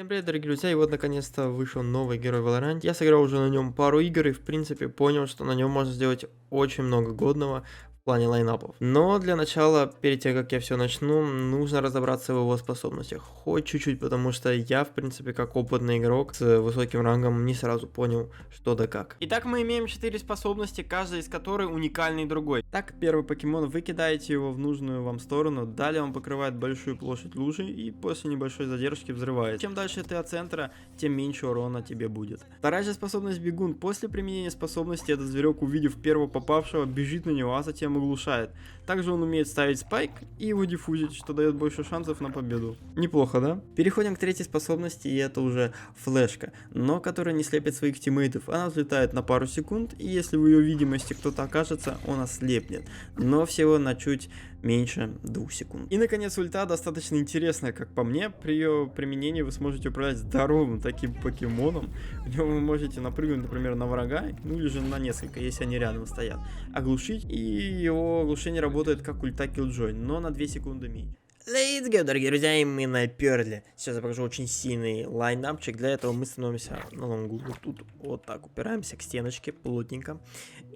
Всем привет, дорогие друзья, и вот наконец-то вышел новый герой Valorant. Я сыграл уже на нем пару игр и в принципе понял, что на нем можно сделать очень много годного в плане лайнапов. Но для начала, перед тем как я все начну, нужно разобраться в его способностях. Хоть чуть-чуть, потому что я в принципе как опытный игрок с высоким рангом не сразу понял, что да как. Итак, мы имеем 4 способности, каждая из которых уникальный другой. Так, первый покемон, вы кидаете его в нужную вам сторону, далее он покрывает большую площадь лужи и после небольшой задержки взрывает. Чем дальше ты от центра, тем меньше урона тебе будет. Вторая же способность бегун. После применения способности этот зверек, увидев первого попавшего, бежит на него, а затем оглушает. Также он умеет ставить спайк и его диффузить, что дает больше шансов на победу. Неплохо, да? Переходим к третьей способности, и это уже флешка, но которая не слепит своих тиммейтов. Она взлетает на пару секунд, и если в ее видимости кто-то окажется, он ослепнет, но всего на чуть меньше 2 секунд. И наконец ульта достаточно интересная, как по мне. При ее применении вы сможете управлять здоровым таким покемоном. В нем вы можете напрыгнуть, например, на врага, ну или же на несколько, если они рядом стоят, оглушить, и его оглушение работает как ульта Killjoy, но на 2 секунды меньше. Let's go, дорогие друзья, и мы наперли. Сейчас я покажу очень сильный лайнапчик. Для этого мы становимся на лонгу. Вот тут вот так упираемся к стеночке плотненько.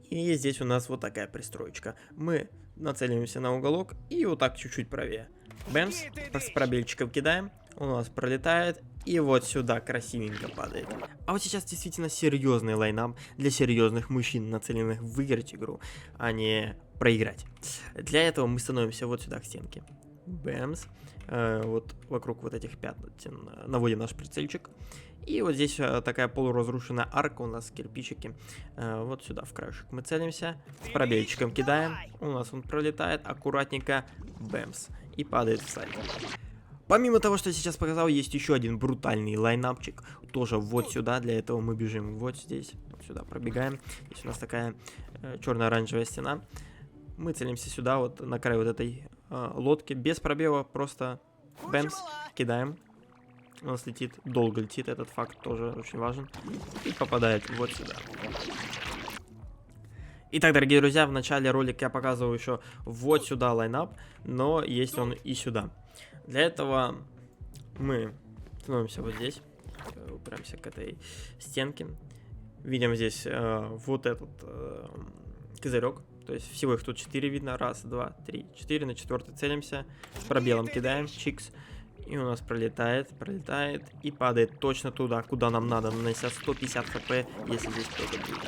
И здесь у нас вот такая пристроечка. Мы нацеливаемся на уголок и вот так чуть-чуть правее. Бэмс, с пробельчиком кидаем. Он у нас пролетает и вот сюда красивенько падает. А вот сейчас действительно серьезный лайнап для серьезных мужчин, нацеленных выиграть игру, а не проиграть. Для этого мы становимся вот сюда к стенке. Бэмс. Вот вокруг вот этих пятен наводим наш прицельчик. И вот здесь такая полуразрушенная арка у нас, кирпичики. Вот сюда в краешек мы целимся. С пробельчиком кидаем. У нас он пролетает аккуратненько. Бэмс. И падает в сайт. Помимо того, что я сейчас показал, есть еще один брутальный лайнапчик. Тоже вот сюда. Для этого мы бежим вот здесь. Вот сюда пробегаем. Здесь у нас такая черно-оранжевая стена. Мы целимся сюда, вот на край вот этой лодки. Без пробела, просто бэмс, кидаем. У нас летит, долго летит, этот факт тоже очень важен. И попадает вот сюда. Итак, дорогие друзья, в начале ролика я показывал еще вот сюда лайнап, но есть он и сюда. Для этого мы становимся вот здесь, упираемся к этой стенке. Видим здесь вот этот козырек. То есть всего их тут 4 видно. Раз, два, три, 4. На четвертый целимся. С пробелом кидаем. Чикс. И у нас пролетает и падает точно туда, куда нам надо, нанося 150 хп, если здесь кто-то будет.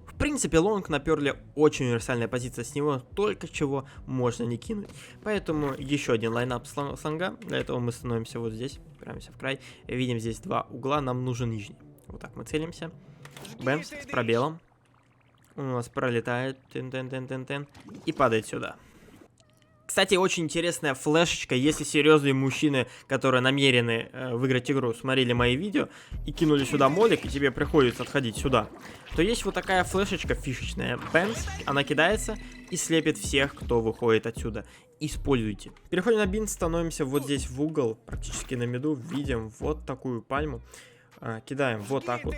В принципе, лонг наперли очень универсальная позиция, с него только чего можно не кинуть. Поэтому еще один лайнап слонга. Для этого мы становимся вот здесь, упираемся в край. Видим здесь 2 угла, нам нужен нижний. Вот так мы целимся. Бэмс, с пробелом. Он у нас пролетает, и падает сюда. Кстати, очень интересная флешечка, если серьезные мужчины, которые намерены выиграть игру, смотрели мои видео и кинули сюда молик, и тебе приходится отходить сюда, то есть вот такая флешечка фишечная. Бэмс, она кидается и слепит всех, кто выходит отсюда. Используйте. Переходим на бин, становимся вот здесь в угол, практически на миду, видим вот такую пальму. Кидаем вот так вот.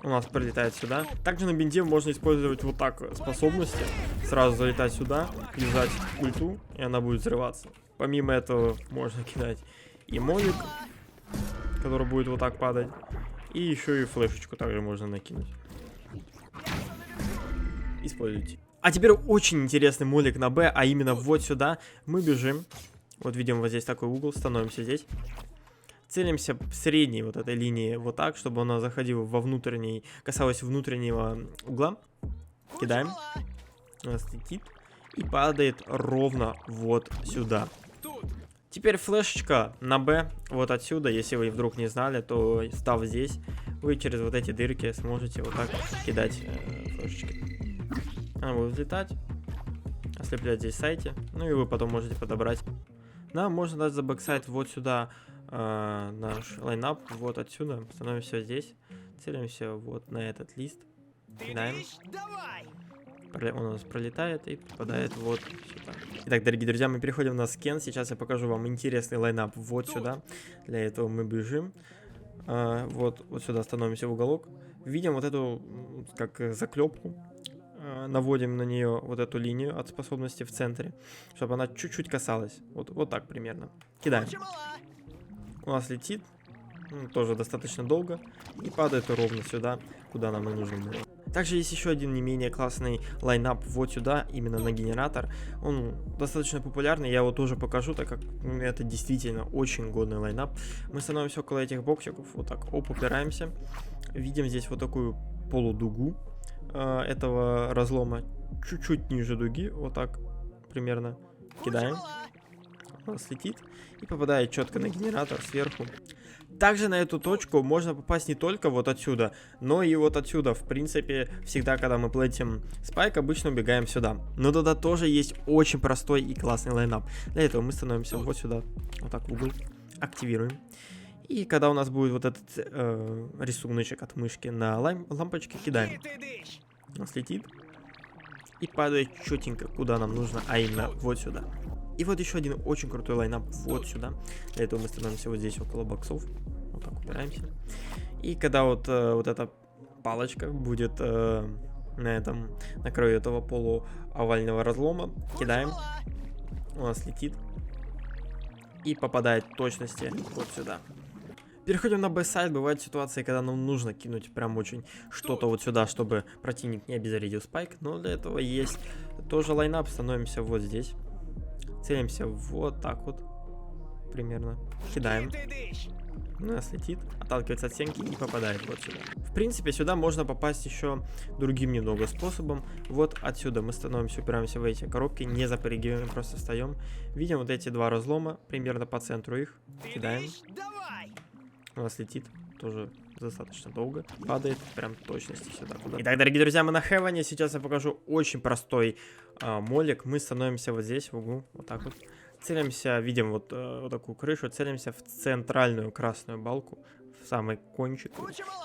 У нас прилетает сюда. Также на бинде можно использовать вот так способности. Сразу залетать сюда, лежать ульту, и она будет взрываться. Помимо этого можно кидать и молик, который будет вот так падать. И еще и флешечку также можно накинуть. Используйте. А теперь очень интересный молик на Б, а именно вот сюда. Мы бежим. Вот видим вот здесь такой угол, становимся здесь. Целимся в средней вот этой линии вот так, чтобы она заходила во внутренний, касалась внутреннего угла. Кидаем. У нас летит и падает ровно вот сюда. Теперь флешечка на Б вот отсюда. Если вы вдруг не знали, то став здесь, вы через вот эти дырки сможете вот так кидать флешечки. Она будет взлетать, ослеплять здесь сайте. Ну и вы потом можете подобрать. Нам можно даже забоксать вот сюда наш лайнап, вот отсюда. Становимся здесь, целимся вот на этот лист, кидаем. Он у нас пролетает и попадает вот сюда. Итак, дорогие друзья, мы переходим на скен. Сейчас я покажу вам интересный лайнап вот сюда. Для этого мы бежим. Вот сюда становимся в уголок. Видим вот эту как заклепку. наводим на нее вот эту линию от способности в центре, чтобы она чуть-чуть касалась. Вот так примерно. Кидаем. У нас летит, тоже достаточно долго, и падает ровно сюда, куда нам и нужно было. Также есть еще один не менее классный лайнап вот сюда, именно на генератор. Он достаточно популярный, я его тоже покажу, так как это действительно очень годный лайнап. Мы становимся около этих боксиков, вот так, упираемся. Видим здесь вот такую полудугу этого разлома, чуть-чуть ниже дуги, вот так примерно. Кидаем. У нас летит и попадает четко на генератор сверху. Также на эту точку можно попасть не только вот отсюда, но и вот отсюда. В принципе, всегда, когда мы платим спайк, обычно убегаем сюда. Но тогда тоже есть очень простой и классный лайнап. Для этого мы становимся вот сюда, вот так в угол, активируем. И когда у нас будет вот этот рисуночек от мышки на лампочке, кидаем. У нас летит и падает четенько, куда нам нужно, а именно вот сюда. И вот еще один очень крутой лайнап вот сюда. Для этого мы становимся вот здесь около боксов. Вот так упираемся. И когда вот эта палочка будет на краю этого полуовального разлома, кидаем. У нас летит. И попадает в точности вот сюда. Переходим на бэксайд. Бывают ситуации, когда нам нужно кинуть прям очень что-то вот сюда, чтобы противник не обезвредил спайк. Но для этого есть тоже лайнап. Становимся вот здесь. Целимся вот так вот. Примерно. Кидаем. У нас летит. Отталкивается от стенки и попадает вот сюда. В принципе, сюда можно попасть еще другим немного способом. Вот отсюда мы становимся, упираемся в эти коробки. Не запрыгиваем, просто встаем. Видим вот эти два разлома. Примерно по центру их. Кидаем. У нас летит. Тоже достаточно долго. Падает прям точности сюда. Итак, дорогие друзья, мы на Хевене. Сейчас я покажу очень простой молик. Мы становимся вот здесь в углу. Вот так вот. Целимся, видим вот такую крышу. Целимся в центральную красную балку. В самый кончик.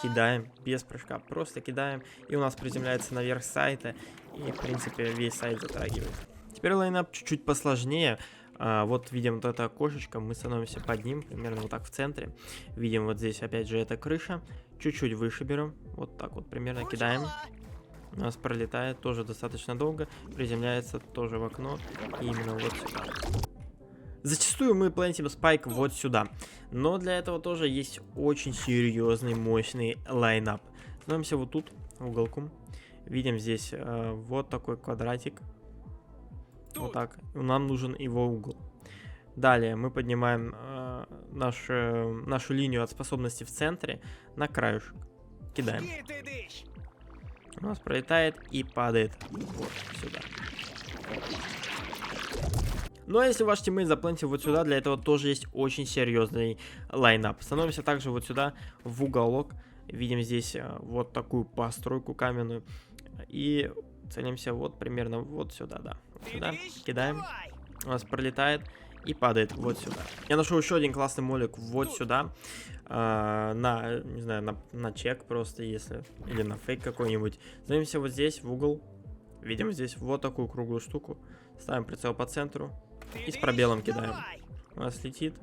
Кидаем без прыжка. Просто кидаем. И у нас приземляется наверх сайта. И, в принципе, весь сайт затрагивает. Теперь лайнап чуть-чуть посложнее. Вот видим вот это окошечко, мы становимся под ним, примерно вот так в центре. Видим вот здесь опять же эта крыша. Чуть-чуть выше берем, вот так вот примерно кидаем. У нас пролетает тоже достаточно долго, приземляется тоже в окно. И именно вот сюда. Зачастую мы плантим спайк вот сюда. Но для этого тоже есть очень серьезный, мощный лайнап. Становимся вот тут, в уголку. Видим здесь вот такой квадратик. Вот так. Нам нужен его угол. Далее мы поднимаем нашу линию от способности в центре на краешек. Кидаем. У нас пролетает и падает вот сюда. Ну а если ваш тиммейт заплантил вот сюда, для этого тоже есть очень серьезный лайнап. Становимся также вот сюда в уголок. Видим здесь вот такую постройку каменную. И целимся вот примерно вот сюда, да. Вот сюда. Кидаем. У нас пролетает и падает вот сюда. Я нашел еще один классный молик вот сюда. Не знаю, на чек просто, если. Или на фейк какой-нибудь. Становимся вот здесь, в угол. Видим здесь вот такую круглую штуку. Ставим прицел по центру. И с пробелом кидаем. У нас летит.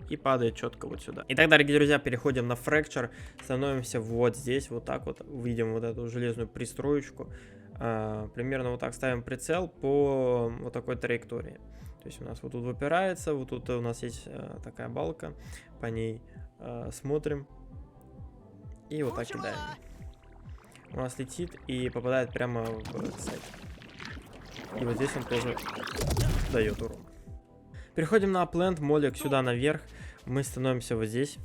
И падает четко вот сюда. Итак, дорогие друзья, переходим на Fracture. Становимся вот здесь, вот так вот. Видим вот эту железную пристроечку. Примерно вот так ставим прицел по вот такой траектории. То есть у нас вот тут выпирается, вот тут у нас есть такая балка. По ней смотрим. И вот так кидаем. У нас летит и попадает прямо в сайт. И вот здесь он тоже дает урон. Переходим на Upland, молик сюда наверх. Мы становимся вот здесь,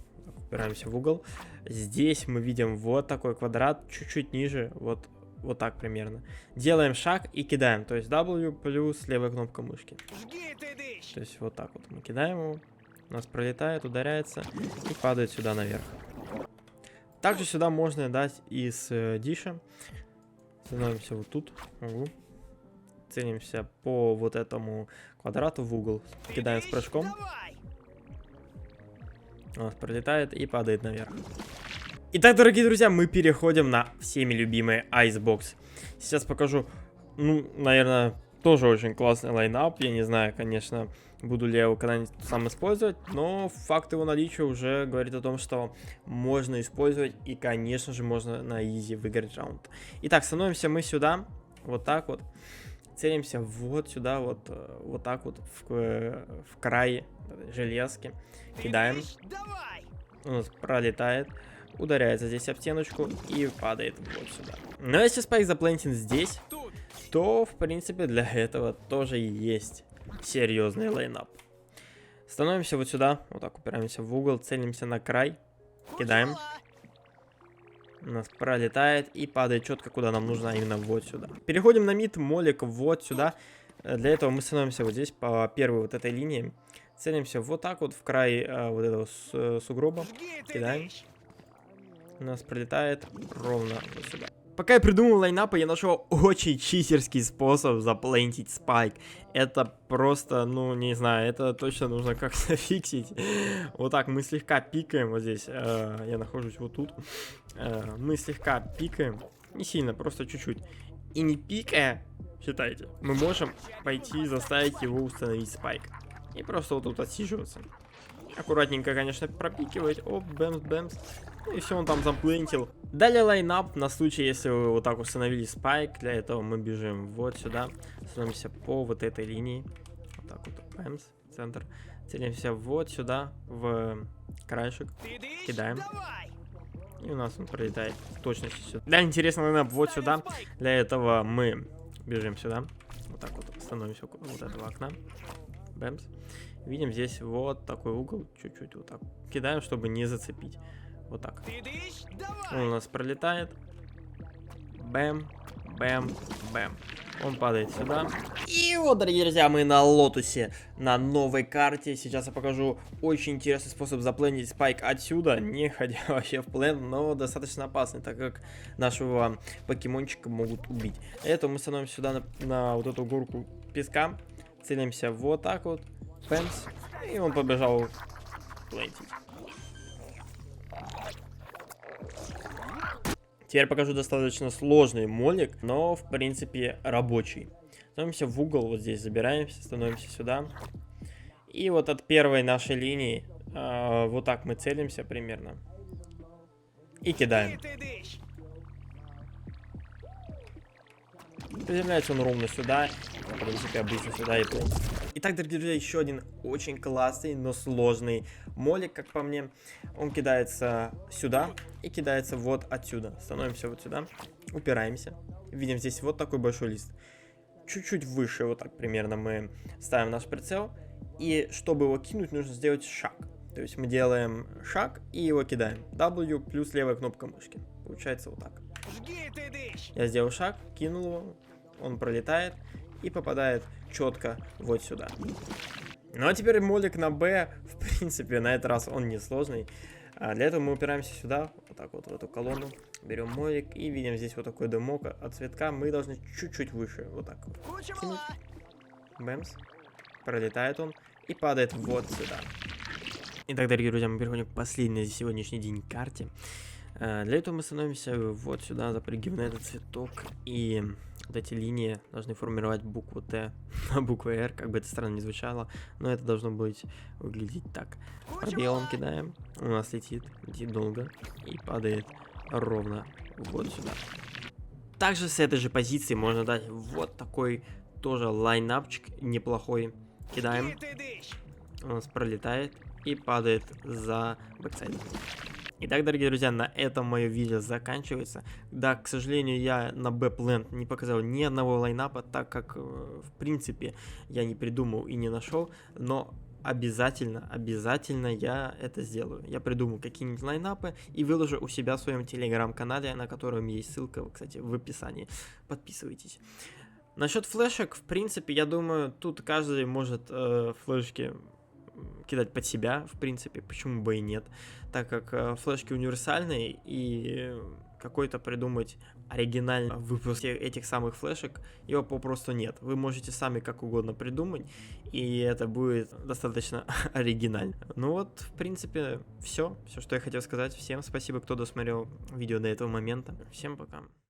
упираемся в угол. Здесь мы видим вот такой квадрат, чуть-чуть ниже, вот так примерно. Делаем шаг и кидаем, то есть W плюс левая кнопка мышки. То есть вот так вот мы кидаем его, у нас пролетает, ударяется и падает сюда наверх. Также сюда можно дать из диша. Становимся вот тут, в углу. Целимся по вот этому квадрату в угол. Кидаем с прыжком. У нас пролетает и падает наверх. Итак, дорогие друзья, мы переходим на всеми любимый Icebox. Сейчас покажу, наверное, тоже очень классный лайнап. Я не знаю, конечно, буду ли я его когда-нибудь сам использовать, но факт его наличия уже говорит о том, что можно использовать и, конечно же, можно на изи выиграть раунд. Итак, становимся мы сюда. Вот так вот. Целимся вот сюда, вот, вот так вот, в край железки. Кидаем. У нас пролетает. Ударяется здесь об стеночку и падает вот сюда. Но если спайк заплентен здесь, то, в принципе, для этого тоже есть серьезный лайнап. Становимся вот сюда, вот так упираемся в угол, целимся на край, кидаем. У нас пролетает и падает четко, куда нам нужно, именно вот сюда. Переходим на мид, молик вот сюда. Для этого мы становимся вот здесь, по первой вот этой линии. Целимся вот так вот в край вот этого сугроба, кидаем. У нас пролетает ровно вот сюда. Пока я придумал лайнапы, я нашел очень читерский способ заплентить спайк. Это просто, ну, не знаю, это точно нужно как-то фиксить. Вот так мы слегка пикаем вот здесь. Я нахожусь вот тут. Мы слегка пикаем. Не сильно, просто чуть-чуть. И не пикая, считайте, мы можем пойти заставить его установить спайк. И просто вот тут отсиживаться. Аккуратненько, конечно, пропикивать. Оп, бэмс. И все, он там заплентил. Далее лайнап на случай, если вы вот так установили спайк. Для этого мы бежим вот сюда. Становимся по вот этой линии. Вот так вот, бэмс, центр. Целимся вот сюда, в краешек. Кидаем. И у нас он пролетает в точности сюда. Для интересного лайнап вот сюда. Для этого мы бежим сюда. Вот так вот становимся около вот этого окна. Бэмс. Видим здесь вот такой угол. Чуть-чуть вот так. Кидаем, чтобы не зацепить. Вот так. Он у нас пролетает. Бэм, бэм, бэм. Он падает сюда. И вот, дорогие друзья, мы на лотусе, на новой карте. Сейчас я покажу очень интересный способ заплентить спайк отсюда, не ходя вообще в плен, но достаточно опасный, так как нашего покемончика могут убить. Это мы становимся сюда на вот эту горку песка. Целимся вот так вот. Пэмс. И он побежал плентить. Теперь покажу достаточно сложный молик, но в принципе рабочий. Становимся в угол, вот здесь забираемся, становимся сюда. И вот от первой нашей линии вот так мы целимся примерно. И кидаем. Приземляется он ровно сюда. В принципе, обычно сюда и плыл. Итак, дорогие друзья, еще один очень классный, но сложный молик, как по мне. Он кидается сюда и кидается вот отсюда. Становимся вот сюда, упираемся. Видим здесь вот такой большой лист. Чуть-чуть выше, вот так примерно мы ставим наш прицел. И чтобы его кинуть, нужно сделать шаг. То есть мы делаем шаг и его кидаем. W плюс левая кнопка мышки. Получается вот так. Я сделал шаг, кинул его, он пролетает и попадает четко вот сюда. Ну а теперь молик на Б, в принципе, на этот раз он не сложный. Для этого мы упираемся сюда, вот так вот в эту колонну, берем молик и видим здесь вот такой дымок от цветка. Мы должны чуть-чуть выше, вот так вот кинуть. Бэмс, пролетает он и падает вот сюда. Итак, дорогие друзья, мы переходим к последней за сегодняшний день карте. Для этого мы становимся вот сюда, запрыгиваем на этот цветок, и вот эти линии должны формировать букву Т на букву Р, как бы это странно не звучало, но это должно быть выглядеть так. Пробелом кидаем, у нас летит долго и падает ровно вот сюда. Также с этой же позиции можно дать вот такой тоже лайнапчик неплохой. Кидаем, у нас пролетает и падает за бэксайд. Итак, дорогие друзья, на этом мое видео заканчивается. Да, к сожалению, я на Б-плент не показал ни одного лайнапа, так как, в принципе, я не придумал и не нашел, но обязательно я это сделаю. Я придумаю какие-нибудь лайнапы и выложу у себя в своем телеграм-канале, на котором есть ссылка, кстати, в описании. Подписывайтесь. Насчет флешек, в принципе, я думаю, тут каждый может флешки кидать под себя, в принципе, почему бы и нет, так как флешки универсальные, и какой-то придумать оригинальный выпуск этих самых флешек его попросту нет. Вы можете сами как угодно придумать, и это будет достаточно оригинально. Ну вот, в принципе, все, что я хотел сказать. Всем спасибо, кто досмотрел видео до этого момента. Всем пока.